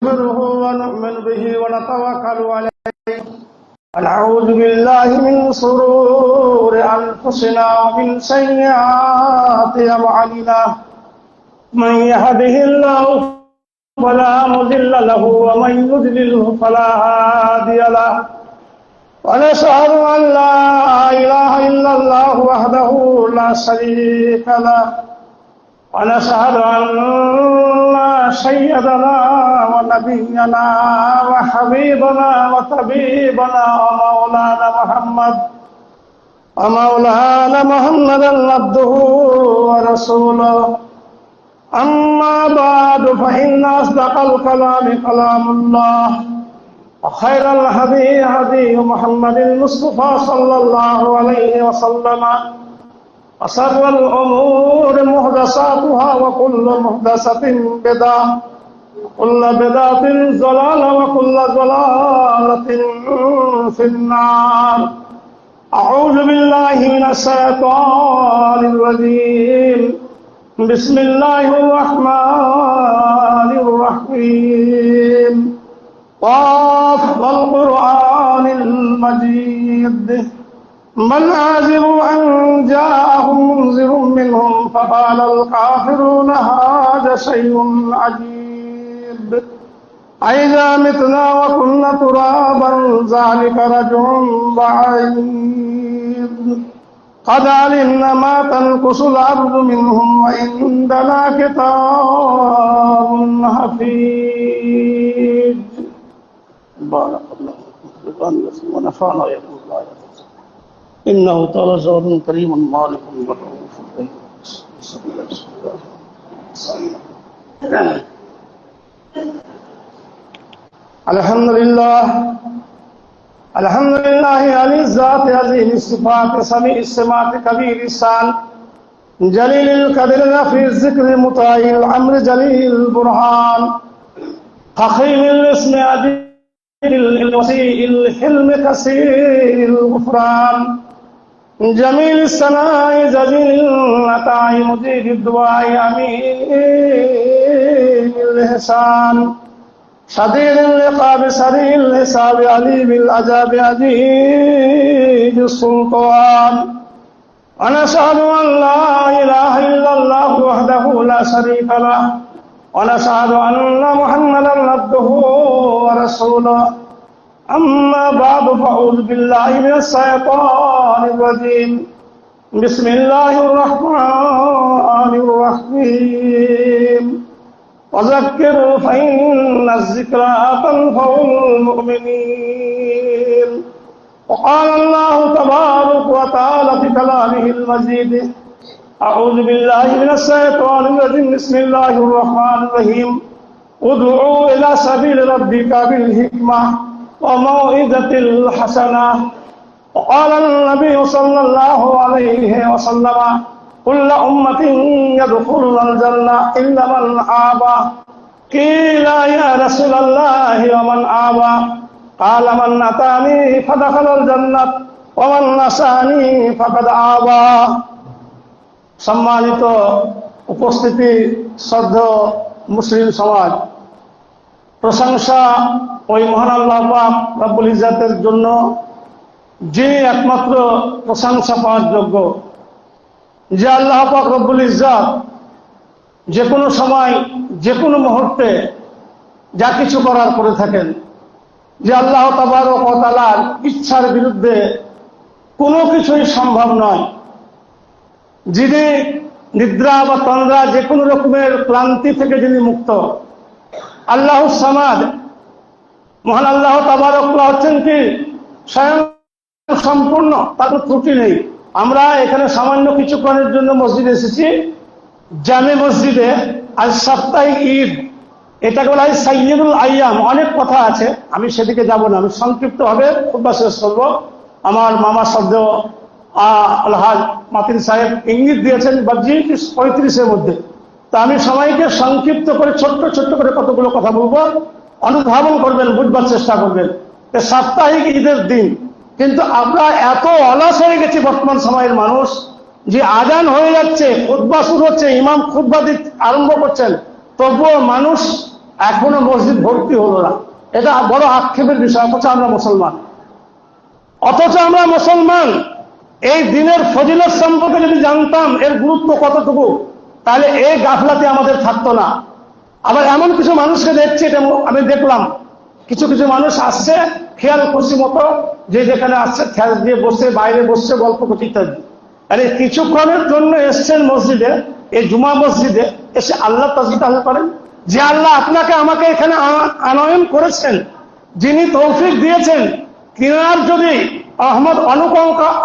نحمده ونؤمن به ونتوكل عليه ونعوذ بالله من شرور أنفسنا ومن سيئات أعمالنا من يهده الله فلا مضل له ومن يضلله فلا هادي له ونشهد أن لا إله إلا الله وحده لا شريك له ونشهد أن سيدنا ونبينا وحبيبنا وطبيبنا ومولانا محمدا عبده ورسوله أما بعد فإن أصدق الكلام كلام الله وخير الهدي هدي محمد المصطفى صلى الله عليه وسلم وشر الأمور محدثاتها وكل محدثة بدعة وكل بدعة ضلالة وكل ضلالة في النار. أعوذ بالله من الشيطان الرجيم. بسم الله الرحمن الرحيم. قاف والقرآن المجيد بل عجبوا أن جاءهم منذر منهم فقال الكافرون هذا شيء عجيب أإذا متنا وكنا ترابا ذلك رجع بعيد قد علمنا ما تنقص الأرض منهم وعندنا كتاب حفيظ. بارك الله فيكم ونفعنا وإياكم بالآيات إنه تعالى جواد كريم مالك رؤوف رحيم. الحمد لله علي الذات عظيم الصفات سميع السمات كبير الشان جليل القدر رفيع الذكر مطاع الأمر جليل البرهان فخيم الاسم عديد الوسيع الحلم كثير الغفران جميل الثناء جزيل العطاء مجيب الدعاء أمين الإحسان شديد العقاب سريع الحساب عليم العذاب عزيز السلطان. ونشهد أن لا إله إلا الله وحده لا شريك له ونشهد أن محمدا عبده ورسوله. أما بعد فأعوذ بالله من الشيطان الرجيم. بسم الله الرحمن الرحيم. وذكروا فإن الذكرى تنفع المؤمنين. وقال الله تبارك وتعالى في كلامه المجيد أعوذ بالله من الشيطان الرجيم. بسم الله الرحمن الرحيم. ادعوا إلى سبيل ربك بالحكمة وموعظة الحسنة. وقال النبي صلى الله عليه وسلم كل أمة يدخلون الجنة إلا من آبى. قيل يا رسول الله ومن آبى؟ قال من أتاني فدخل الجنة ومن عصاني فقد آبى. সম্মানিত উপস্থিতি শ্রদ্ধেয় মুসলিম সমাজ, প্রশংসা ওই মহান আল্লাহ পাক রব্বুল ইজ্জাতের জন্য, যে একমাত্র প্রশংসা পাওয়ার যোগ্য, যে আল্লাহ পাক রব্বুল ইজ্জাত যে কোনো সময় যে কোনো মুহূর্তে যা কিছু করার করে থাকেন, যে আল্লাহ তাবারক ওয়া তাআলার ইচ্ছার বিরুদ্ধে কোনো কিছুই সম্ভব নয়, যিনি নিদ্রা বা তন্দ্রা যে কোনো রকমের ক্লান্তি থেকে যিনি মুক্ত, আল্লাহ সামাদ, মহান আল্লাহ তাবারক হচ্ছেন কি স্বয়ং সম্পূর্ণ, তার কোনো ত্রুটি নেই। আমরা এখানে সামান্য কিছুক্ষণের জন্য মসজিদে এসেছি, জামে মসজিদে। আজ সাপ্তাহিক ঈদ, এটাকে বলা হয় সাইয়্যিদুল আইয়াম। অনেক কথা আছে, আমি সেদিকে যাব না, আমি সংক্ষিপ্ত হবে খুতবা শেষ করবো। আমার মামা শব্দ আলহাজ মাতিন সাহেব ইঙ্গিত দিয়েছেন 35-এর মধ্যে, তা আমি সবাইকে সংক্ষিপ্ত করে ছোট্ট ছোট্ট করে কতগুলো কথা বলবো, অনুধাবন করবেন, বুঝবার চেষ্টা করবেন। সাপ্তাহিক ঈদের দিন কিন্তু আমরা এত অলস হয়ে গেছি বর্তমান সময়ের মানুষ, যে আজান হয়ে যাচ্ছে, খুতবা শুরু হচ্ছে, ইমাম খুতবা আরম্ভ করছেন, তবুও মানুষ এখনো মসজিদ ভর্তি হলো না। এটা বড় আক্ষেপের বিষয়। অথচ আমরা মুসলমান এই দিনের ফজিলত সম্পর্কে যদি জানতাম, এর গুরুত্ব কতটুকু, তাহলে এই গাফলাতে আমাদের থাকতো না। আবার এমন কিছু মানুষকে দেখছি, এটা আমি দেখলাম, কিছু কিছু মানুষ আসছে খেয়াল খুশি মতো, যে যেখানে আসছে খেয়াল দিয়ে বসে, বাইরে বসছে, গল্প করছে ইত্যাদি। আরে কিছুক্ষণের জন্য এসছেন মসজিদে, এই জুমা মসজিদে এসে আল্লাহ তাসবিহ তাহলিল করেন। যে আল্লাহ আপনাকে আমাকে এখানে আনয়ন করেছেন, যিনি তৌফিক দিয়েছেন, তিনার যদি রহমত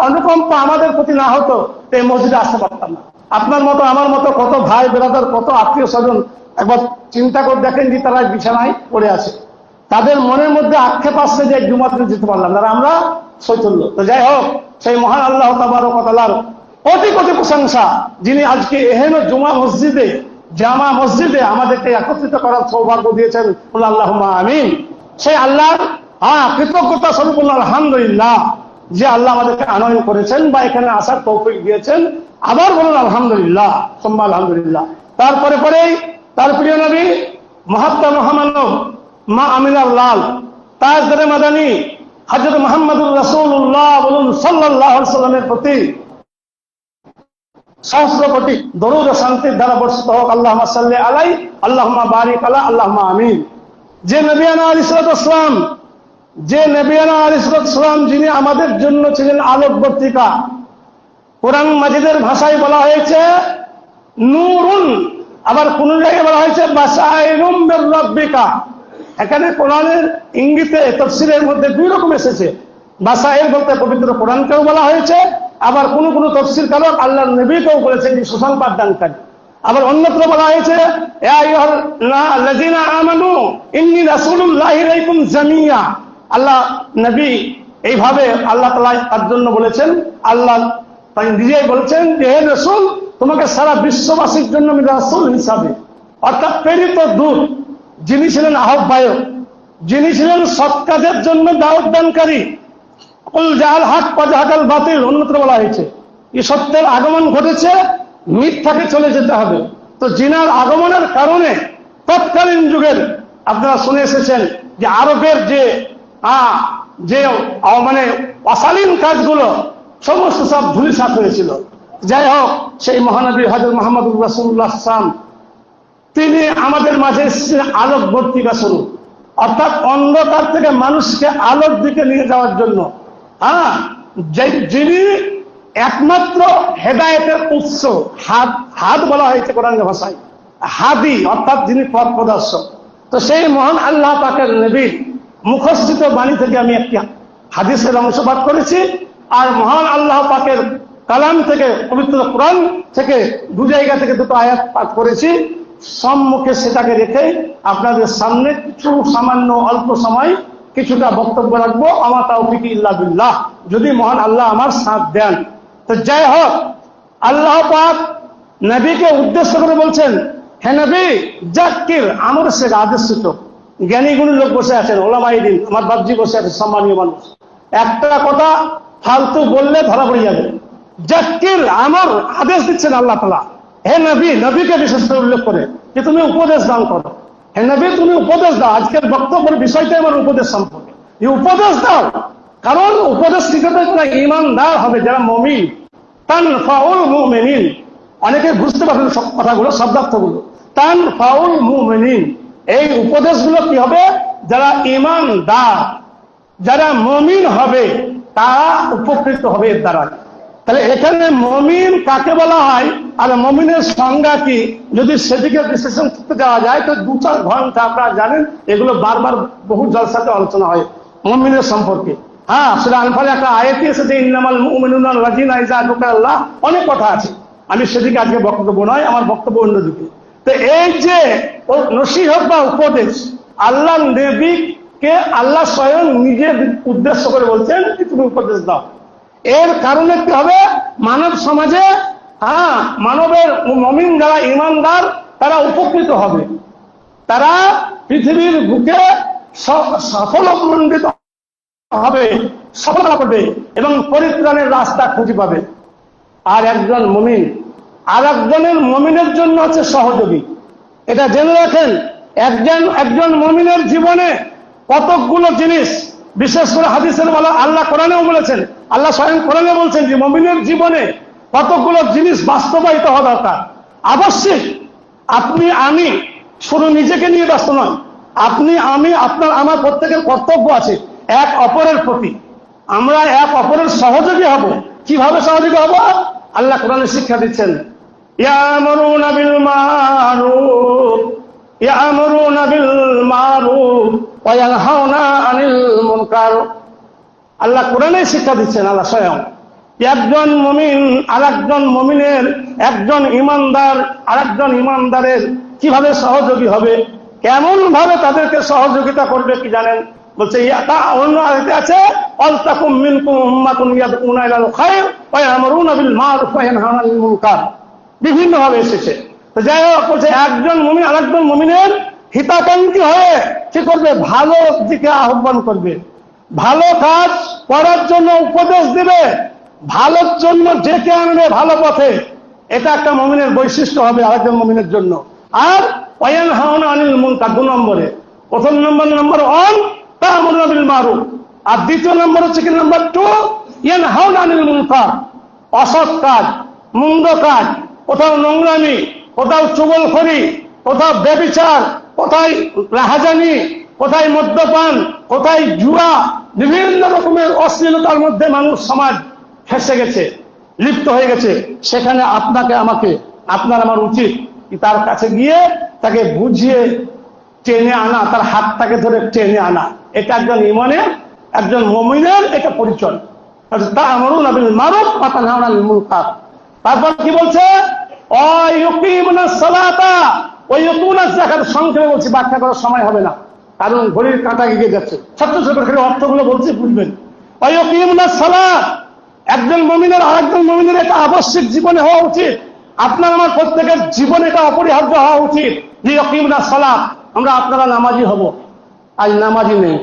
অনুকম্পা আমাদের প্রতি না হতো, তো এই মসজিদে আসতে পারতাম না। আপনার মতো আমার মতো কত ভাই বেরাদার, কত আত্মীয় স্বজন, একবার চিন্তা করে দেখেন যে তারা বিছানায় পড়ে আছে, তাদের মনের মধ্যে আক্ষেপ আসছে যে জুমাতে যেতে পারলাম না, আমরা শৈথল্য। তো যাই হোক, সেই মহান আল্লাহ তাবারক ওয়া তাআলার কোটি কোটি প্রশংসা, যিনি আজকে এহেন জুমা মসজিদে, জামা মসজিদে আমাদেরকে একত্রিত করার সৌভাগ্য দিয়েছেন। আল্লাহুম্মা আমিন। সেই আল্লাহর কৃতজ্ঞতা স্বরূপ আলহামদুলিল্লাহ, যে আল্লাহ আমাদেরকে আনয়ন করেছেন বা এখানে আসার তৌফিক দিয়েছেন। আবার বলুন আলহামদুলিল্লাহ, সুম্মা আলহামদুলিল্লাহ। তারপরে পরেই তার প্রিয় নবী মহাত্মা মহামানব মা আমিনার লাল তাজদারে মাদানী হযরত মুহাম্মদুর রাসূলুল্লাহ বলুন সাল্লাল্লাহু আলাইহি সাল্লামের প্রতি সহস্র কোটি দরুদ ও শান্তির দ্বারা বর্ষিত হোক। আল্লাহুম্মা সাল্লি আলাই, আল্লাহুম্মা বারিক আলা, আল্লাহুম্মা আমিন। যে নবিয়ানা আলাইহিস সালাম, যে নবিয়ানা আলাইহিস সালাম যিনি আমাদের জন্য ছিলেন আলোকবর্তিকা। কোরআন মাজিদের ভাষায় বলা হয়েছে নূরুন, আবার কোন জায়গায় বলা হয়েছে বাসাইরুম মির রাব্বিকা। এখানে কোরআনের ইঙ্গিতে তাফসীরের মধ্যে দুই রকম এসেছে। বাসাইর বলতে পবিত্র কোরআনকেও বলা হয়েছে, আবার কোন কোন তাফসীরকারক আল্লাহর নবীকেও বলেছেন যে সুসংবাদ দানকারী। আবার অন্যত্র বলা হয়েছে ইয়া আইয়ুহাল্লাযীনা আমানু ইন্নী রাসূলুল্লাহি ইলাইকুম জামিয়া। আল্লাহ নবী এইভাবে আল্লাহ তাআলা তার জন্য বলেছেন, আল্লাহ তাই নিজেই বলছেন যে হে রাসূল, তোমাকে সারা বিশ্ববাসীর জন্য আমি রাসূল হিসাবে, অর্থাৎ প্রেরিত দূত, যিনি ছিলেন আহ্বায়ক, যিনি ছিলেন সৎ কাজের জন্য দাওয়াত দানকারী। কুল জাআল হক ওয়া জাহাকাল বাতিল, অন্যত্র বলা হয়েছে এই সত্যের আগমন ঘটেছে, মিথ্যাকে চলে যেতে হবে। তো জিনার আগমনের কারণে তৎকালীন যুগের আপনারা শুনে এসেছেন যে আরবের যে মানে অশালীন কাজগুলো সমস্ত সব ধূলিসাৎ হয়েছিল। যাই হোক, সেই মহানবী হযরত মুহাম্মদুর রাসূলুল্লাহ সাল্লাল্লাহু আলাইহি ওয়াসাল্লাম, তিনি আমাদের মাঝে এসেছেন আলোকবর্তিকা স্বরূপ, অর্থাৎ অন্ধকার থেকে মানুষকে আলোর দিকে নিয়ে যাওয়ার জন্য। যিনি একমাত্র হেদায়েতের উৎস, হাদ বলা হয়েছে কোরআনের ভাষায়, হাদি অর্থাৎ যিনি পথ প্রদর্শক। তো সেই মহান আল্লাহ পাকের নবীর মুখস্থিত বাণী থেকে আমি একটি হাদিসের অংশ পাঠ করেছি, আর মহান আল্লাহ পাকের কালাম থেকে, পবিত্র কোরআন থেকে দু জায়গা থেকে দুটো আয়াত পাঠ করেছি। সম্মুখে সেটাকে রেখে আপনাদের সামনে কিছু সামান্য অল্প সময় কিছুটা বক্তব্য রাখবো। আমা তাওফীক ইল্লা বিল্লাহ, যদি মহান আল্লাহ আমার সাথ দেন। তো যাই হোক, আল্লাহ পাক নবীকে উদ্দেশ্য করে বলছেন, হে নবী যাক্কির, আমর সে আদেশিত। জ্ঞানী গুণী লোক বসে আছেন, ওলামায়ে দ্বীন, আমার বাপজি বসে আছে, সম্মানীয় মানুষ। একটা কথা ফালতু বললে ধরা পড়ে যাবে। যাক্কির, আমার আদেশ দিচ্ছেন আল্লাহ তাআলা। হে নবী, নবীকে বিশেষ করে উল্লেখ করে যে তুমি উপদেশ দান করো। হে নবী, তুমি উপদেশ দাও। আজকের বক্তব্যের বিষয়টাই আমার উপদেশ সম্পর্কে। এই উপদেশ দাও, কারণ উপদেশ শিখাতে যারা ঈমানদার হবে, যারা মুমিন, তানফাউল মুমিনিন। অনেকে বুঝতে পারবেন সব কথাগুলো, শব্দার্থগুলো। তানফাউল মুমিনিন, এই উপদেশগুলো কি হবে? যারা ঈমানদার, যারা মুমিন হবে, তারা উপকৃত হবে এর দ্বারা। তাহলে এখানে মুমিন কাকে বলা হয় আর মুমিনের সংজ্ঞা কি, যদি সেদিকে বিশ্লেষণ করতে যাওয়া যায় তো 2-4 ঘন্টা আপনারা জানেন, এগুলো বারবার বহু জলসাতে আলোচনা হয় মুমিনের সম্পর্কে। সূরা আনফালে একটা আয়াতই এসেছে, ইন্নামাল মুমিনুনা আল্লাযীনা ইযা যুকিরাল্লাহ। অনেক কথা আছে, আমি সেদিকে আজকে বক্তব্য নয়, আমার বক্তব্য অন্যদিকে। তো এই যে নসিহত বা উপদেশ, আল্লাহ নবীকে আল্লাহ স্বয়ং নিজের উদ্দেশ্য করে বলছেন যে তুমি উপদেশ দাও। এর কারণে কি হবে? মানব সমাজে মানবের মুমিন যারা ঈমানদার, তারা উপকৃত হবে, তারা পৃথিবীর বুকে সাফল্যমণ্ডিত হবে, সফলতা করবে এবং পরিত্রাণের রাস্তা খুঁজে পাবে। আর একজন মুমিন আর একজনের মুমিনের জন্য হচ্ছে সহযোগী। এটা জেনে রাখেন, একজন মুমিনের জীবনে কতকগুলো জিনিস, বিশেষ করে হাদিসের বলা, আল্লাহ কোরআনেও বলেছেন, আল্লাহ স্বয়ং কোরআনে বলছেন যে মুমিনের জীবনে কতগুলো জিনিস বাস্তবায়িত হওয়া দরকার। আবশ্যিক আপনি আমি শুধু নিজেকে নিয়ে ব্যস্ত নয়, আপনি আমি আপনার আমার প্রত্যেকের কর্তব্য আছে এক অপরের প্রতি। আমরা এক অপরের সহযোগী হব। কিভাবে সহযোগী হব? আল্লাহ কোরআনে শিক্ষা দিচ্ছেন, ইয়ামুরুনা বিল মারুফ ইয়ামুরুনা বিল মারুফ ওয়া ইয়ানহাউনা আনিল মুনকার। আল্লাহ কোরআনে শিক্ষা দিচ্ছেন, আল্লাহ স্বয়ং। একজন মুমিন আরেকজন মুমিনের, একজন ইমানদার আরেকজন ইমানদারের কিভাবে সহযোগী হবে, কেমন ভাবে তাদেরকে সহযোগিতা করবে কি জানেন? বলছে অন্য আয়াতে আছে, আলতাকুম মিনকুম উম্মাতুন ইয়াদউনা ইলাল খায়র ওয়া ইয়ামুরুনা বিল মারুফ ওয়া ইয়ানহাউনা আনিল মুনকার, বিভিন্ন ভাবে এসেছে। তো যাই হোক, বলছে একজন মুমিন আরেকজন মুমিনের হিতাকাঙ্ক্ষী হয়ে কি করবে? ভালো দিকে আহ্বান করবে, ভালো কাজ করার জন্য উপদেশ দিবে, ভালোর জন্য ডেকে আনবে ভালো পথে। এটা একটা মুমিনের বৈশিষ্ট্য হবে আরেকজন মুমিনের জন্য। আর ওয়ায়ানহাউনা আনিল মুনকার 2 নম্বরে, প্রথম নম্বর 1 তা'মুরুনা বিল মারুফ, আর দ্বিতীয় নম্বর হচ্ছে কি নাম্বার 2 ইয়ানহাউনা আনিল মুনকার। অসৎ কাজ, মন্দ কাজ, কোথাও নোংরামি, কোথাও চুগলখড়ি, কোথাও ব্যভিচার, কোথায় রাহাজানি, কোথায় মদ্যপান, কোথায় জুয়া, বিভিন্ন রকমের অশ্লীলতার মধ্যে মানুষ সমাজ ফেসে গেছে, লিপ্ত হয়ে গেছে। সেখানে আপনাকে আমাকে, আপনার আমার উচিত তার কাছে গিয়ে তাকে বুঝিয়ে টেনে আনা, তার হাতটাকে ধরে টেনে আনা। এটা একজন ইমানের, একজন মুমিনের এটা পরিচয়। তা'মুরুনা বিল মারুফ ওয়া তানহাউনা আনিল মুনকার। তারপর কি বলছে? ওয়ায়ুকিমুনাস সালাতা ওয়া ইউতুনাজ যাকাত। সংক্ষেপে বলছি, ব্যাখ্যা করার সময় হবে না, কারণ ঘড়ির কাঁটা এগিয়ে যাচ্ছে। ছোট্ট ছোট করে অর্থগুলো বলছি, বুঝবেন। ওয়ায়ুকিমুনাস সালাত, একজন মুমিনের আরেকজন মুমিনের এটা আবশ্যিক জীবনে হওয়া উচিত। আপনার আমার প্রত্যেকের জীবনে এটা অপরিহার্য হওয়া উচিত। লিয়াকিমুনাস সালাত, আমরা আপনারা নামাজি হব। আজ নামাজি নেই।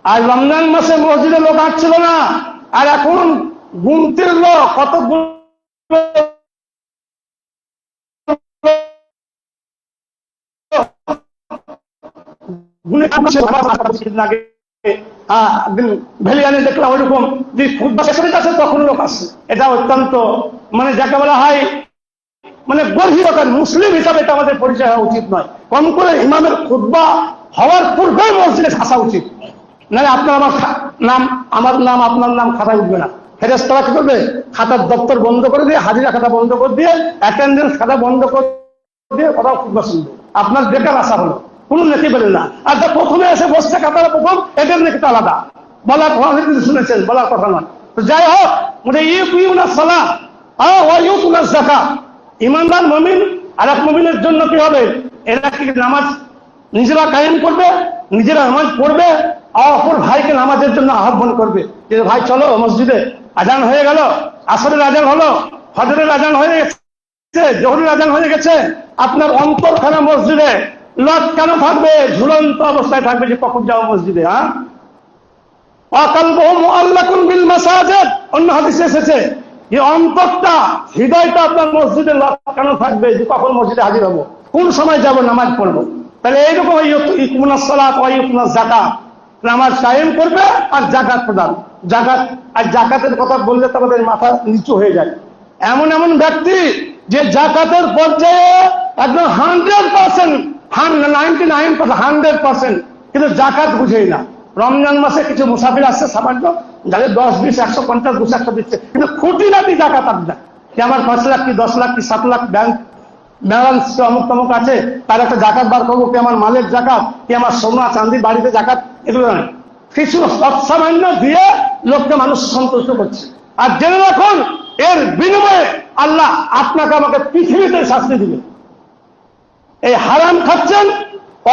আজ রমজান মাসে মসজিদে লোক আসছিল না, আর এখন গুনতির লোক কতগুলো ভেলিয়ানে দেখলাম ওইরকম যে খুতবা শেষ হয়ে যাচ্ছে তখন লোক আসছে। এটা অত্যন্ত মানে যাকে বলা হয় মানে গর্হিত মুসলিম হিসাবে এটা আমাদের পরিচয় হওয়া উচিত নয়। কম করে ইমামের খুতবা হওয়ার পূর্বে মসজিদে আসা উচিত, নাহলে আপনার আমার নাম আপনার নাম খাতায় উঠবে না। ফেরেশতারা কি করবে? খাতার দপ্তর বন্ধ করে দিয়ে, হাজিরা খাতা বন্ধ করে দিয়ে, অ্যাটেন্ডেন্স খাতা বন্ধ করে দিয়ে কোথাও খুতবা শুনবে। আপনার বেকার আসা হলো, কোনো নেকি পেলেন না। আর যা প্রথমে এসে বসছে কাতার প্রথম, এটার নেকিটা আলাদা। বলার অনেক কিছু শুনেছেন, বলার কথা নয়। তো যাই হোক, ইউকিমুনাস সালাত ওয়া ইউতুনাজ যাকাত। ইমানদার মুমিন আর এক মুমিনের জন্য কি হবে? এরা কি নামাজ নিজেরা কায়েম করবে, নিজেরা নামাজ পড়বে, অপর ভাইকে নামাজের জন্য আহ্বান করবে যে ভাই চলো মসজিদে, আজান হয়ে গেল, আসরের আজান হলো, ফজরের আজান হয়ে গেছে, জোহরের আজান হয়ে গেছে। আপনার অন্তরখানা মসজিদে লটকানো থাকবে, ঝুলন্ত অবস্থায় থাকবে যে কখন যাও মসজিদে। ওয়াকালবুহু মুআল্লাকুন বিল মাসাজিদ, অন্য হাদিসে এসেছে যে অন্তরটা, হৃদয়টা আপনার মসজিদে লটকানো থাকবে যে কখন মসজিদে হাজির হবো, কোন সময় যাব, নামাজ পড়বো। তাহলে এইরকম ইউকিমুনাস সালাত ওয়া ইউতুনাজ যাকাত, নামাজ কায়েম করবে আর যাকাত প্রদান। যাকাত আর যাকাতের কথা বললে তো আমাদের মাথা নিচু হয়ে যায়। এমন এমন ব্যক্তি যে যাকাতের পর্যায়ে একদম 100%, 99%, কিন্তু যাকাত বুঝেই না। রমজান মাসে কিছু মুসাফির আসছে সামান্য, যাদের 10, 20, 150, 200 দিচ্ছে, কিন্তু খুঁটিনাটি যাকাত আপনার যে আমার 5 লাখ কি 10 লাখ কি 7 লাখ ব্যাংক ব্যালেন্স অমুক তমুক আছে, তার একটা জাকাত বার করবো, কি আমার মালের জাকাত, কি আমার সোনা চাঁদি বাড়িতে জাকাত, এগুলো নয়। কিছু সৎসামান্য দিয়ে লোককে মানুষ সন্তুষ্ট করছে। আর জেনে রাখুন, এর বিনিময়ে আল্লাহ আপনাকে আমাকে পৃথিবীতে শাস্তি দিবে। এই হারাম খাচ্ছেন,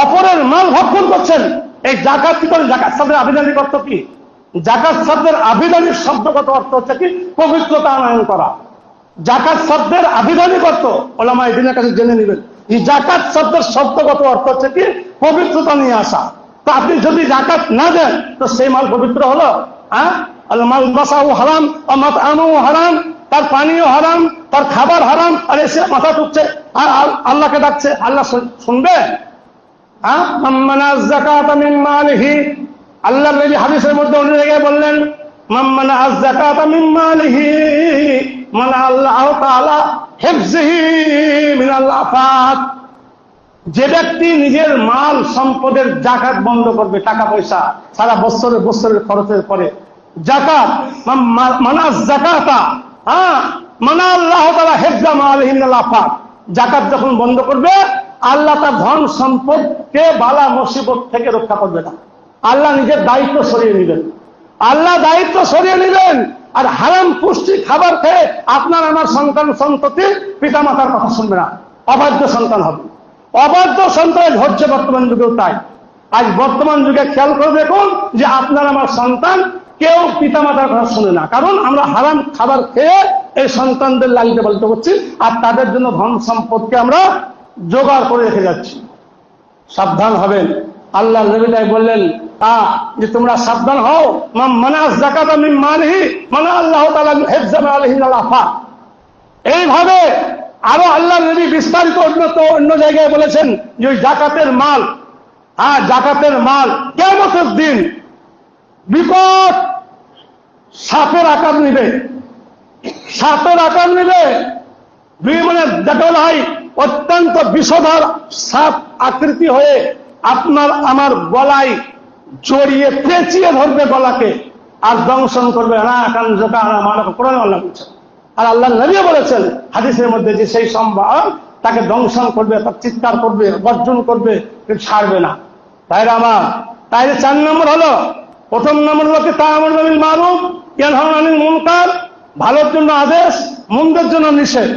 অপরের মাল ভক্ষণ করছেন। এই জাকাত কি করে? জাকাত শব্দের আবিধানিক অর্থ কি? জাকাত শব্দের আবিধানিক শব্দগত অর্থ হচ্ছে কি? পবিত্রতা আনয়ন করা। জাকাত শব্দের আবিধানিক অর্থ ওলামায়ে দ্বীনের কাছে জেনে নেবেন। এই জাকাত শব্দের শব্দগত অর্থ হচ্ছে কি? পবিত্রতা নিয়ে আসা। তো আপনি যদি জাকাত না দেন তো সেই মাল পবিত্র হলো? মালবাসাও হারাম, মাতআমুহু হারাম, তার পানীয় হারাম, তার খাবার হারাম, আর এসে মাথা টুকছে আর আল্লাহকে ডাকছে, আল্লাহ শুনবে? মান মানাজ যাকাতা মিন মালিহি, আল্লাহ নবী হাদিসের মধ্যে অন্য জায়গায় বললেন মান মানাজ যাকাতা মিন মালিহি মান আল্লাহু তাআলা হিফজিহি মিনাল আফাত। যে ব্যক্তি নিজের মাল সম্পদের যাকাত বন্ধ করবে, টাকা পয়সা সারা বছরের খরচের পরে যাকাত, মানাজ যাকাতা মানা আল্লাহু তাআলা হিফজা মালিহি মিনাল আফাত, যাকাত যখন বন্ধ করবে আল্লাহ তার ধন সম্পদকে বালা মুসিবত থেকে রক্ষা করবে না। আল্লাহ নিজের দায়িত্ব সরিয়ে নেবেন, আল্লাহ দায়িত্ব সরিয়ে নেবেন। আর হারাম পুষ্টি খাবার খেয়ে আপনার আমার সন্তান সন্ততি পিতা মাতার কথা শুনবে না, অবাধ্য সন্তান হবে। অবাধ্য সন্তান হচ্ছে বর্তমান যুগেও তাই। আজ বর্তমান যুগে খেয়াল করে দেখুন যে আপনার আমার সন্তান কেউ পিতা মাতার কথা শুনে না, কারণ আমরা হারাম খাবার খেয়ে এই সন্তানদের লালিত পালিত করছি আর তাদের জন্য ধন সম্পদকে আমরা জোগাড় করে রেখে যাচ্ছি। সাবধান হবেন। আল্লাহ নবী তাই বললেন যে তোমরা সাবধান হও, মানাজ যাকাতা মিন মালিহি মানা আল্লাহু তাআলা হিফজা মালিহি মিনাল আফাত। এইভাবে আরো আল্লাহ নবী বিস্তারিত অন্য জায়গায় বলেছেন যে ওই জাকাতের মাল, জাকাতের মাল কিয়ামতের দিন বিকট সাপের আকার নিবে, সাপের আকার নিবে। মানে দেখা হয় অত্যন্ত বিষধর সাপ আকৃতি হয়ে আপনার আমার গলায় জড়িয়ে পেঁচিয়ে ধরবে গলাকে আর দংশন করবে। কোরআন আল্লাহ বলছেন, আর আল্লাহ নবী বলেছেন হাদিসের মধ্যে যে সেই সম্ভব তাকে দংশন করবে, তার চিৎকার করবে, গর্জন করবে, কিন্তু ছাড়বে না। তাইরা আমার তাইলে 4 নম্বর হলো, প্রথম নম্বর হলো তা'মুরু বিল মারুফ ইয়ানহাউনা আনিল মুনকার, ভালোর জন্য আদেশ, মন্দের জন্য নিষেধ।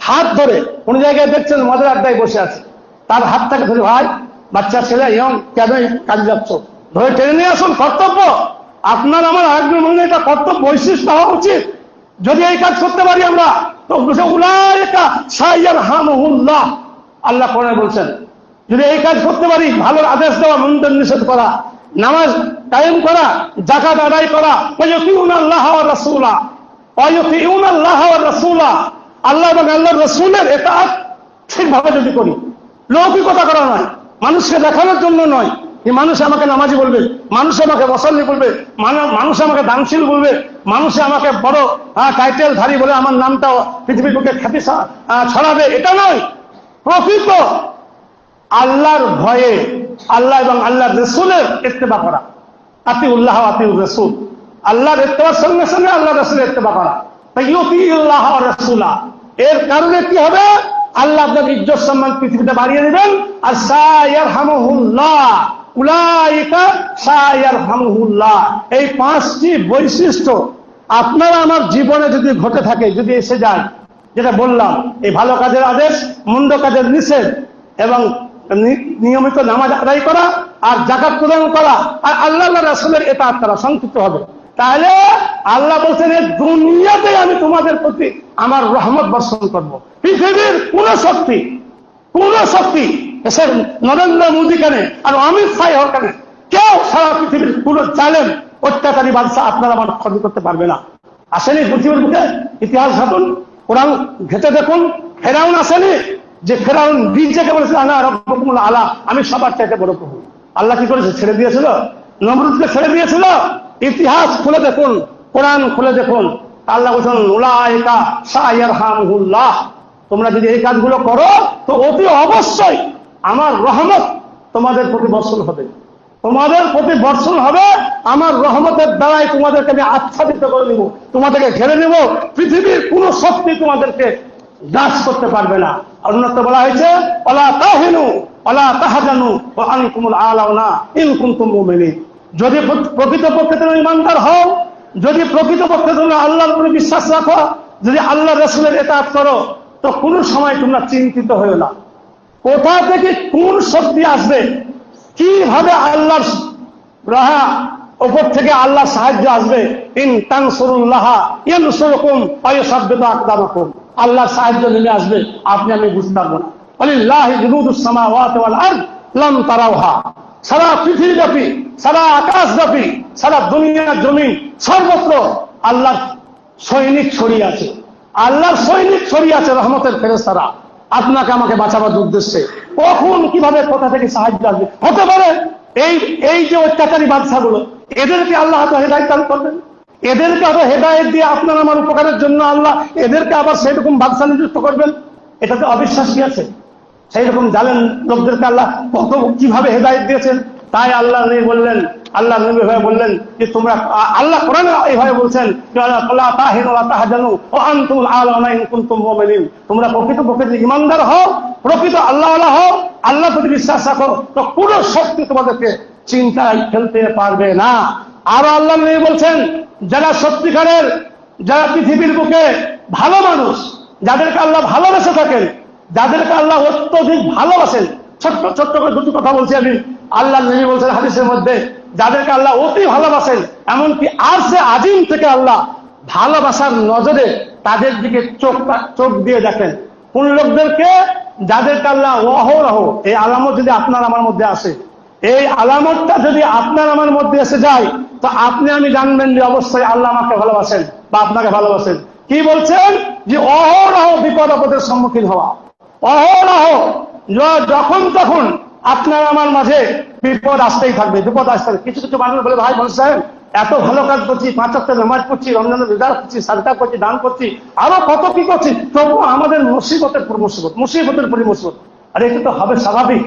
হাত ধরে কোন জায়গায় দেখছেন মদের আড্ডায় বসে আছে, তার হাতটাকে ধরে, ভাই বাচ্চা ছেলে ইয়ং কেন কাজে যাচ্ছ, ধরে টেনে নিয়ে আসুন। কর্তব্য আপনার আমার আরেকজন মনে এটা কর্তব্য বৈশিষ্ট্য হওয়া উচিত। যদি এই কাজ করতে পারি আমরা তো উলাইকা সাইয়ারহামুহুল্লাহ, আল্লাহ কোরআনে বলছেন যদি এই কাজ করতে পারি, ভালোর আদেশ দেওয়া, মন্দের নিষেধ করা, নামাজ কায়েম করা, যাকাত আদায় করা, ওয়ায়ুতিউনাল্লাহ ওয়া রাসূলা, ওয়ায়ুতিউনাল্লাহ ওয়া রাসূলা, আল্লাহ এবং আল্লাহর রাসূলের ইতাআত ঠিকভাবে যদি করি, লৌকিকতা করা নয়, মানুষকে দেখানোর জন্য নয়, মানুষ আমাকে নামাজি বলবে, মানুষ আমাকে মুসল্লি বলবে, মানুষ আমাকে দানশীল বলবে, মানুষ আমাকে বড় টাইটেল ধারী বলে আমার নামটা পৃথিবীর বুকে খ্যাতি ছড়াবে, এটা নয়। প্রকৃত আল্লাহর ভয়ে আল্লাহ এবং আল্লাহর রাসূলের ইত্তেবা করা, আতিউল্লাহ ওয়া আতিউর রাসূল, আল্লাহর ইত্তেবার সঙ্গে সঙ্গে আল্লাহর রাসূলের ইত্তেবা করা। তাইয়ুতিউল্লাহ ওয়া রাসূলা, এর কারণে কি হবে? আল্লাহ আপনার ইজ্জত সম্মান পৃথিবীতে বাড়িয়ে দিবেন। আর সাইয়ারহামুহুল্লাহ, উলাইকা সাইয়ারহামুহুল্লাহ, এই 5টি বৈশিষ্ট্য আপনার আমার জীবনে যদি ঘটে থাকে, যদি এসে যায়, যেটা বললাম, এই ভালো কাজের আদেশ, মন্দ কাজের নিষেধ, এবং নিয়মিত নামাজ আদায় করা আর যাকাত প্রদান করা আর আল্লাহ রাসূলের ইতাআত করা সংক্ষিপ্ত হবে, তাহলে আল্লাহ বলছেন এই দুনিয়াতে আমি তোমাদের প্রতি আমার রহমত বর্ষণ করব। পৃথিবীর কোন শক্তি এসে নরেন্দ্র মোদী কেন আর অমিত শাহ হোক কেন, কেউ সারা পৃথিবীর কোন জালেম অত্যাচারী বাদশা আপনার আমার ক্ষতি করতে পারবে না। আসেনি পৃথিবীর বুকে? ইতিহাস ঘাটুন, কোরআন ঘেটে দেখুন। ফেরাউন আসেনি? যে ফেরাউন নিজেকে বলেছিল আনা রাব্বুকুমুল আলা, আমি সবার চাইতে বড় প্রভু। আল্লাহ কি করেছে? ছেড়ে দিয়েছিল? নমরুদকে ছেড়ে দিয়েছিল? ইতিহাস খুলে দেখুন, কোরআন খুলে দেখুন। আল্লাহ বলছেন উলাইকা সাইয়ারহামুহুল্লাহ, তোমরা যদি এই কাজগুলো করো তো অতি অবশ্যই আমার রহমত তোমাদের প্রতি বর্ষণ হবে, তোমাদের প্রতি বর্ষণ হবে। আমার রহমতের দ্বারাই তোমাদেরকে আমি আচ্ছাদিত করে নিব, তোমাদেরকে ঘেরে নেব, পৃথিবীর কোন শক্তি তোমাদেরকে গ্রাস করতে পারবে না। অন্যত্র বলা হয়েছে ওয়ালা তাহিনু ওয়ালা তাহজানু ওয়া আনতুমুল আলাউনা ইন কুনতুম মুমিনিন। যদি প্রকৃতপক্ষে তোমরা ঈমানদার হও, যদি প্রকৃতপক্ষে তোমরা আল্লাহর উপরে বিশ্বাস রাখো, যদি আল্লাহ রাসূলের ইতাআত করো, তো কোনো সময় তোমরা চিন্তিত হয়ো না কোথা থেকে কোন শক্তি আসবে, কিভাবে আল্লাহর উপর থেকে আল্লাহর সাহায্য আসবে। ইন তানসুরুল্লাহ ইয়ানসুরকুম ওয়া ইউসাব্বিতু আকদামাকুম, আল্লাহর সাহায্য নেমে আসবে, আপনি আমি বুঝতে পারবো না। ওয়ালিল্লাহি জুনুদুস সামাওয়াতি ওয়াল আরদ লাম তারাউহা, সারা পৃথিবীব্যাপী, সারা আকাশব্যাপী, সারা দুনিয়া জমিন সর্বত্র আল্লাহর সৈনিক ছড়িয়ে আছে, আল্লাহর সৈনিক ছড়িয়ে আছে, রহমতের ফেরেশতারা আপনাকে আমাকে বাঁচাবার উদ্দেশ্যে। কখন কিভাবে কোথা থেকে সাহায্য আসবে। হতে পারে এই যে অত্যাচারী বাদশাগুলো, এদেরকে আল্লাহ হয়তো হেদায়েত দান করবেন, এদেরকে হয়তো হেদায়েত দিয়ে আপনার আমার উপকারের জন্য আল্লাহ এদেরকে আবার সেরকম বাদশা নিযুক্ত করবেন। এটাতে অবিশ্বাস কি আছে? সেই রকম জানেন লোকদেরকে আল্লাহ কত কিভাবে হেদায়েত দিয়েছেন। তাই আল্লাহ নবী বললেন, আল্লাহ নবী ভাই বললেন যে তোমরা, আল্লাহ কোরআনে এইভাবে বলছেন, লা তাহিনু ওয়া তাহজানু ওয়া আনতুমুল আ'লাউনা ইন কুনতুম মুমিনিন। তোমরা প্রকৃত ঈমানদার হও, প্রকৃত আল্লাহওয়ালা হও, আল্লাহর প্রতি বিশ্বাস রাখো, তো কোনো শক্তি তোমাদেরকে চিন্তায় ফেলতে পারবে না। আর আল্লাহ নবী বলছেন, যারা সত্যিকারের, যারা পৃথিবীর বুকে ভালো মানুষ, যাদেরকে আল্লাহ ভালোবেসে থাকেন, যাদেরকে আল্লাহ অত্যধিক ভালোবাসেন, ছোট্ট ছোট্ট করে দুটি কথা বলছি আমি। আল্লাহ নবী বলছেন হাদিসের মধ্যে, যাদেরকে আল্লাহ অতি ভালোবাসেন, এমনকি আরশে আজিম থেকে আল্লাহ ভালোবাসার নজরে তাদের দিকে চোখ দিয়ে দেখেন। কোন লোকদেরকে? যাদেরকে আল্লাহ অহরহ, এই আলামত যদি আপনার আমার মধ্যে আসে, এই আলামতটা যদি আপনার আমার মধ্যে এসে যায়, তো আপনি আমি জানবেন যে অবশ্যই আল্লাহ আমাকে ভালোবাসেন বা আপনাকে ভালোবাসেন। কি বলছেন? যে অহরহ বিপদ আপদের সম্মুখীন হওয়া, অহরহ যখন তখন আপনার আমার মাঝে বিপদ আসতেই থাকবে, বিপদ আসতে থাকবে। কিছু কিছু মানুষ বলে, ভাই বলছেন এত ভালো কাজ করছি, 5 ওয়াক্ত নামাজ পড়ছি, রমজানের রোজা করছি, সাদকা করছি, দান করছি, আরো কত কি করছি, তবু আমাদের মুসিবতের পর মুসিবত, মুসিবতের পর মুসিবত। আর এটা তো হবে স্বাভাবিক।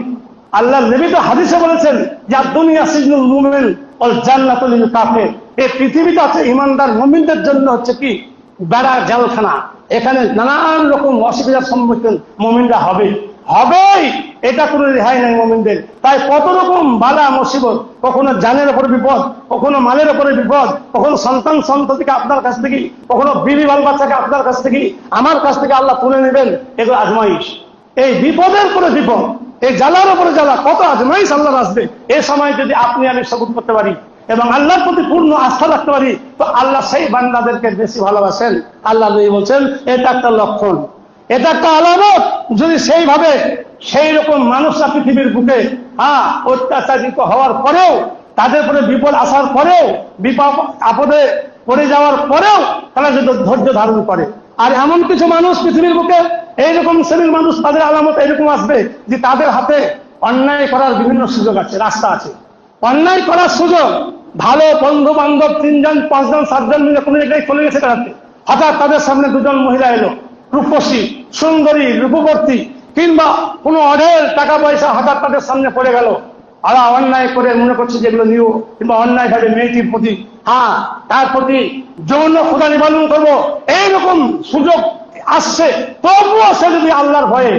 আল্লাহ নবী তো হাদিসে বলেছেন যে দুনিয়া সিজনুল মুমিন ওয়াল জান্নাতুল লিল কাফির। এই পৃথিবীতে আছে ইমানদার মুমিনদের জন্য হচ্ছে কি বেড়া জেলখানা। এখানে নানান রকম অসুবিধার সম্মুখীন মুমিনরা হবেই, এটা কোনো রেহাই নাই মুমিনদের। তাই কত রকম বালা মুসিবত, কখনো জানের উপরে বিপদ, কখনো মালের উপরে বিপদ, কখনো সন্তান সন্ততিকে আপনার কাছ থেকে, কখনো বিবি বাল বাচ্চাকে আপনার কাছ থেকে, আমার কাছ থেকে আল্লাহ তুলে নেবেন। এগুলো আজমাইশ। এই বিপদের পরে বিপদ, এই জ্বালার উপরে জ্বালা, কত আজমাইশ আল্লাহ আসবে। এই সময় যদি আপনি আমি সবুর করতে পারি এবং আল্লাহর প্রতি পূর্ণ আস্থা রাখতে পারি, তো আল্লাহ সেই বান্দাদেরকে বেশি ভালোবাসেন। আল্লাহ বলছেন এটা একটা লক্ষণ, এটা একটা আলামত। যদি সেইভাবে সেই রকম মানুষরা পৃথিবীর বুকে অত্যাচারিত হওয়ার পরেও, তাদের উপরে বিপদ আসার পরেও, বিপদ আপদে পড়ে যাওয়ার পরেও তারা যদি ধৈর্য ধারণ করে। আর এমন কিছু মানুষ পৃথিবীর বুকে, এইরকম শ্রেণীর মানুষ, তাদের আলামত এরকম আসবে যে তাদের হাতে অন্যায় করার বিভিন্ন সুযোগ আছে, রাস্তা আছে, অন্যায় করার সুযোগ। ভালো বন্ধু বান্ধব 3 জন 5 জন 7 জন মিলে কোনো জায়গায় চলে গেছে বেড়াতে, হঠাৎ তাদের সামনে 2 জন মহিলা এলো, রূপসী, সুন্দরী, রূপবর্তী, কিংবা কোনো অঢেল টাকা পয়সা হঠাৎ তাদের সামনে পড়ে গেল। আর অন্যায় করে মনে করছে যেগুলো নিউ, কিংবা অন্যায় ভাবে মেয়েটির প্রতি, তার প্রতি যৌন ক্ষুধা নিবারণ করবো, এইরকম সুযোগ আসছে। তবুও সে যদি আল্লাহর ভয়ে,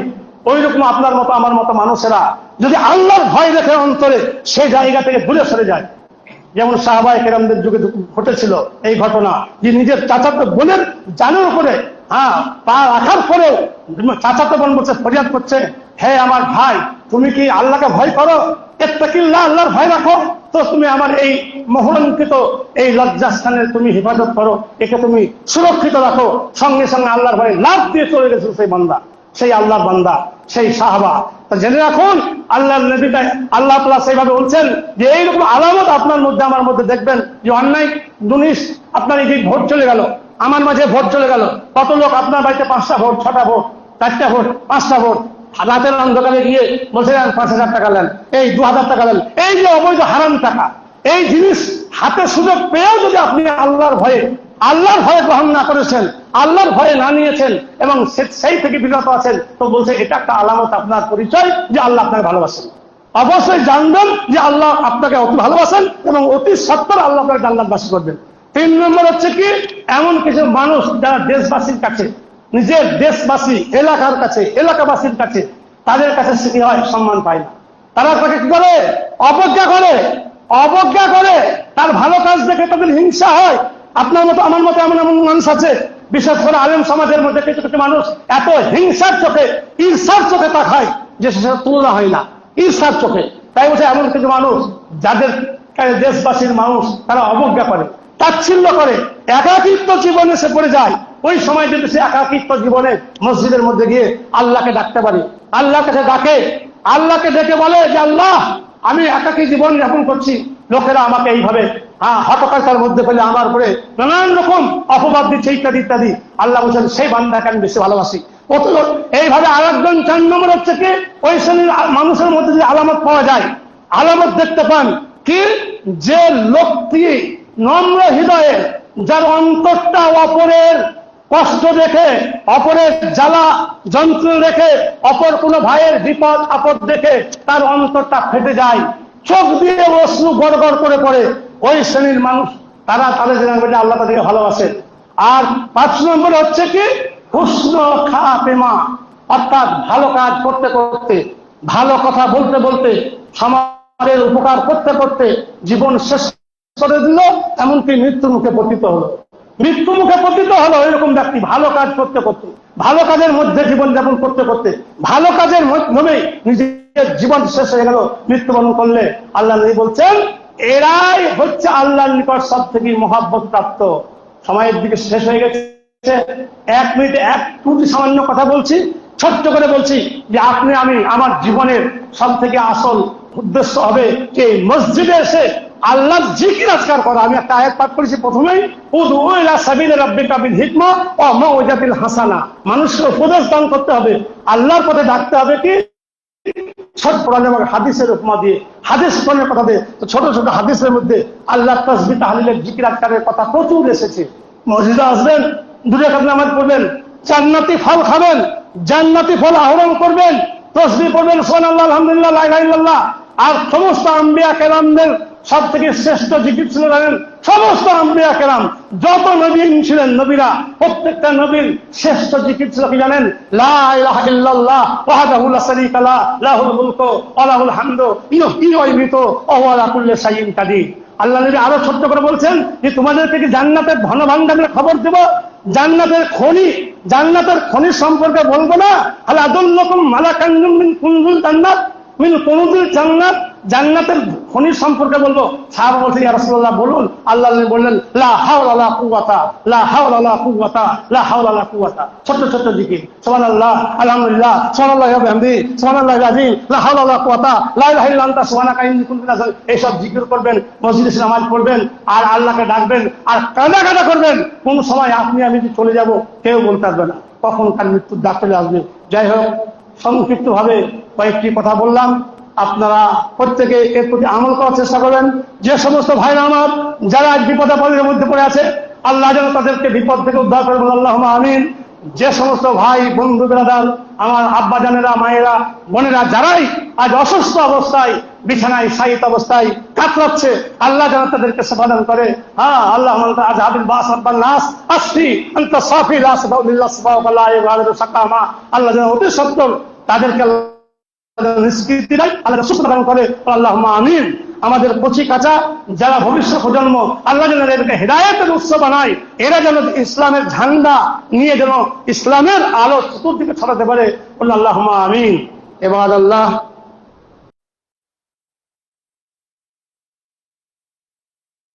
ওই রকম আপনার মতো আমার মতো মানুষেরা যদি আল্লাহর ভয় রেখে অন্তরে সেই জায়গা থেকে দূরে সরে যায়, যেমন সাহাবায়ে কেরামদের যুগে ঘটেছিল এই ঘটনা, যে নিজের চাচাতো বোনের জানের উপরে পা রাখার পরেও চাচাতো বোন বলছে, ফরিয়াদ করছে, হে আমার ভাই, তুমি কি আল্লাহকে ভয় করো? ইত্তাকিল্লাহ, আল্লাহর ভয় রাখো, তো তুমি আমার এই মহরঙ্কিত এই লজ্জাস্থানের তুমি হেফাজত করো, একে তুমি সুরক্ষিত রাখো। সঙ্গে সঙ্গে আল্লাহর ভয়ে লাফ দিয়ে চলে গেছে সেই বান্দা, সেই আল্লাহর বান্দা, সেই সাহাবা। তা জেনে রাখুন, আল্লাহর নবীটা আল্লাহ তাআলা সেইভাবে বলছেন যে এইরকম আলামত আপনার মধ্যে আমার মধ্যে দেখবেন, যে অন্যায় জিনিস আপনার এই ভোট চলে গেল, আমার মাঝে ভোট চলে গেল। কত লোক আপনার বাড়িতে 5টা ভোট, 6টা ভোট, 4টা ভোট, 5টা ভোট, রাতের অন্ধকারে গিয়ে বলছে 5,000 টাকা নেন, এই 2,000 টাকা নেন, এই যে অবৈধ হারাম টাকা, এই জিনিস হাতে সুযোগ পেয়েও যদি আপনি আল্লাহর ভয়ে গ্রহণ না করেছেন, আল্লাহর ভয়ে না নিয়েছেন এবং সেই থেকে বিরত আছেন, তো বলছে এটা একটা আলামত, আপনার পরিচয় যে আল্লাহ আপনাকে ভালোবাসেন। অবশ্যই জানবেন যে আল্লাহ আপনাকে অতি ভালোবাসেন এবং অতি সত্তর আল্লাহ আপনাকে জান্নাতবাসী করবেন। 3 নম্বর হচ্ছে কি, এমন কিছু মানুষ যারা দেশবাসীর কাছে, নিজের দেশবাসী এলাকার কাছে, এলাকাবাসীর কাছে, তাদের কাছে কি হয়, সম্মান পায় না। তারা তাকে কি করে, অবজ্ঞা করে, তার ভালো কাজ দেখে তাদের হিংসা হয়। আপনার মতো আমার মতো এমন এমন মানুষ আছে, বিশেষ করে আলেম সমাজের মধ্যে কিছু কিছু মানুষ এত হিংসার চোখে, ঈর্ষার চোখে তাকায় যে সেটা তুলনা হয় না, ঈর্ষার চোখে। তাই বলছে এমন কিছু মানুষ যাদের দেশবাসীর মানুষ, তারা অবজ্ঞা করে, তাচ্ছিল্য করে, একাকিত্ব জীবনে সে পড়ে যায়। ওই সময় যদি সে একাকিত্ব জীবনে মসজিদের মধ্যে গিয়ে আল্লাহকে ডাকতে পারে, আল্লাহর কাছে ডাকে, আল্লাহকে ডেকে বলে যে আল্লাহ, আমি একাকী জীবন যাপন করছি, লোকেরা আমাকে এইভাবে হটকারিতার মধ্যে ফেলে আমার উপরে নানান রকম অপবাদ দিচ্ছে, ইত্যাদি ইত্যাদি। আল্লাহ বলছেন সেই বান্দাকে আমি বেশি ভালোবাসি। এইভাবে আরেকজন 4 নম্বর হচ্ছে কি, ওই শ্রেণীর মানুষের মধ্যে যে আলামত পাওয়া যায়, আলামত দেখতে পান কি, যে লোকটি নম্র হৃদয়ে, যার অন্তরটা অপরের কষ্ট দেখে, অপরের জ্বালা যন্ত্রণা দেখে, অপর কোনো ভাইয়ের বিপদ আপদ দেখে তার অন্তরটা ফেটে যায়, চোখ দিয়ে অশ্রু গড়গড় করে পড়ে, ওই শ্রেণীর মানুষ তারা তাদের জানাবে আল্লাহ তাদেরকে ভালোবাসে। আর 5 নম্বর হচ্ছে কি, হুসন খাতেমা, অর্থাৎ ভালো কাজ করতে করতে, ভালো কথা বলতে বলতে, সমাজের উপকার করতে করতে জীবন শেষ করে দিল, এমনকি মৃত্যুর মুখে পতিত হলো। মৃত্যু মুখে পতিত হলো এরকম ব্যক্তি ভালো কাজ করতে করতে, ভালো কাজের মধ্যে জীবনযাপন করতে করতে, ভালো কাজের মাধ্যমে নিজের জীবন শেষ হয়ে গেল, মৃত্যুবরণ করলে আল্লাহ নবী বলছেন এরাই হচ্ছে আল্লাহর নিকট সব থেকে মহাব্বত প্রাপ্ত। সময়ের দিকে শেষ হয়ে গেছে, 1 মিনিটে 1 সামান্য কথা বলছি, ছোট্ট করে বলছি যে আপনি আমি আমার জীবনের সব থেকে আসল উদ্দেশ্য হবে যে মসজিদে এসে আল্লাহর জিকির আজকার করা। আমি একটা আয়াত পাঠ করেছি প্রথমেই, উদউ ইলা সাবিলি রাব্বিকা বিল হিকমা ওয়া মাউইজাতিল হাসানা, মানুষকে উপদেশ দান করতে হবে, আল্লাহর পথে ডাকতে হবে কি ছোট কোরআন এবং হাদিসের উপমা দিয়ে, হাদিস কোরআনের কথা দিয়ে। তো ছোট ছোট হাদিসের মধ্যে আল্লাহর তাসবিহ তাহলিলের জিকির আজকারের কথা প্রচুর এসেছে। মসজিদে আসবেন, 2 রাকাত নামাজ পড়বেন, জান্নাতি ফল খাবেন, জান্নাতি ফল আহরণ করবেন, তাসবিহ পড়বেন, সুবহানাল্লাহ, আলহামদুলিল্লাহ, লা ইলাহা ইল্লাল্লাহ। আর সমস্ত আম্বিয়া কেরামদের সব থেকে শ্রেষ্ঠ জিকির ছিল জানেন, সমস্ত আম্বিয়া কেরাম যত নবী ছিলেন, নবীরা প্রত্যেকটা নবীর শ্রেষ্ঠ জিকির ছিল কি জানেন, লা ইলাহা ইল্লাল্লাহ ওয়াহদাহু লা শারীকা লাহু লাহুল মুলকু ওয়া লাহুল হামদু ইউহয়ি ওয়া ইউমীতু ওয়া হুয়া আলা কুল্লি শাইইন কাদির। আল্লাহ নবী আরো ছোট্ট করে বলছেন যে তোমাদেরকে কি জান্নাতের ধন ভাণ্ডারের খবর দেব, জান্নাতের খনি সম্পর্কে বলবো না? আলা আদুল্লুকুম আলা কানজিম মিন কুনজিল জান্নাত, মিন কুনজিল জান্নাত, জান্নাতের খনি সম্পর্কে বলবো। সাহাবা বলছেন ইয়া রাসূলুল্লাহ বলুন। আল্লাহ বললেন লা হাওলা ওয়ালা কুওয়াতা, লা হাওলা ওয়ালা কুওয়াতা, লা হাওলা ওয়ালা কুওয়াতা। ছোট ছোট জিকির, সুবহানাল্লাহ, আলহামদুলিল্লাহ, সুবহানাল্লাহি ওয়া বিহামদিহি, সুবহানাল্লাহিল আযীম, লা হাওলা ওয়ালা কুওয়াতা, লা ইলাহা ইল্লা আনতা সুবহানাকা ইন্নী কুনতু মিনাজ জালিমিন। এইসব জিকির করবেন, মসজিদে এসে নামাজ পড়বেন, আর আল্লাহকে ডাকবেন, আর কাঁদা করবেন। কোন সময় আপনি আমি যে চলে যাব কেউ বলতে পারবে না, কখন কার মৃত্যুর ডাক চলে আসবে। যাই হোক, সংক্ষিপ্ত ভাবে কয়েকটি কথা বললাম, আপনারা প্রত্যেকে এর প্রতি আমল করার চেষ্টা করবেন। যে সমস্ত ভাইরা আমার যারা বিপদ আপদের মধ্যে পড়ে আছে, আল্লাহ যেন তাদেরকে বিপদ থেকে উদ্ধার করবেন, আল্লাহুম্মা আমিন। যে সমস্ত ভাই বন্ধু বেরাদার, আমার আব্বা জানেরা, মায়েরা, বোনেরা যারাই আজ অসুস্থ অবস্থায় বিছানায় শায়িত অবস্থায় কাতরাচ্ছে, আল্লাহ যেন তাদেরকে সমাধান করে। হ্যাঁ, আল্লাহ আজহাবিল বাস রাব্বান নাস আসফি আনতা সাফি লা সাফাউল্লাহ সাফাউল্লাহ ইবাদু সাকামা। আল্লাহ যেন অতি সত্তর তাদেরকে নিষ্কৃতি দেয়, আল্লাহ সুস্থ দান করে, আল্লাহুম্মা আমিন। আমাদের কচি কাঁচা যারা ভবিষ্যৎ প্রজন্ম, আল্লাহ যেন এদেরকে হেদায়েতের উৎস বানায়, এরা যেন ইসলামের ঝান্ডা নিয়ে যেন ইসলামের আলো চতুর্দিকে ছড়াতে পারে, আল্লাহুম্মা আমিন। ইবাদাল্লাহ,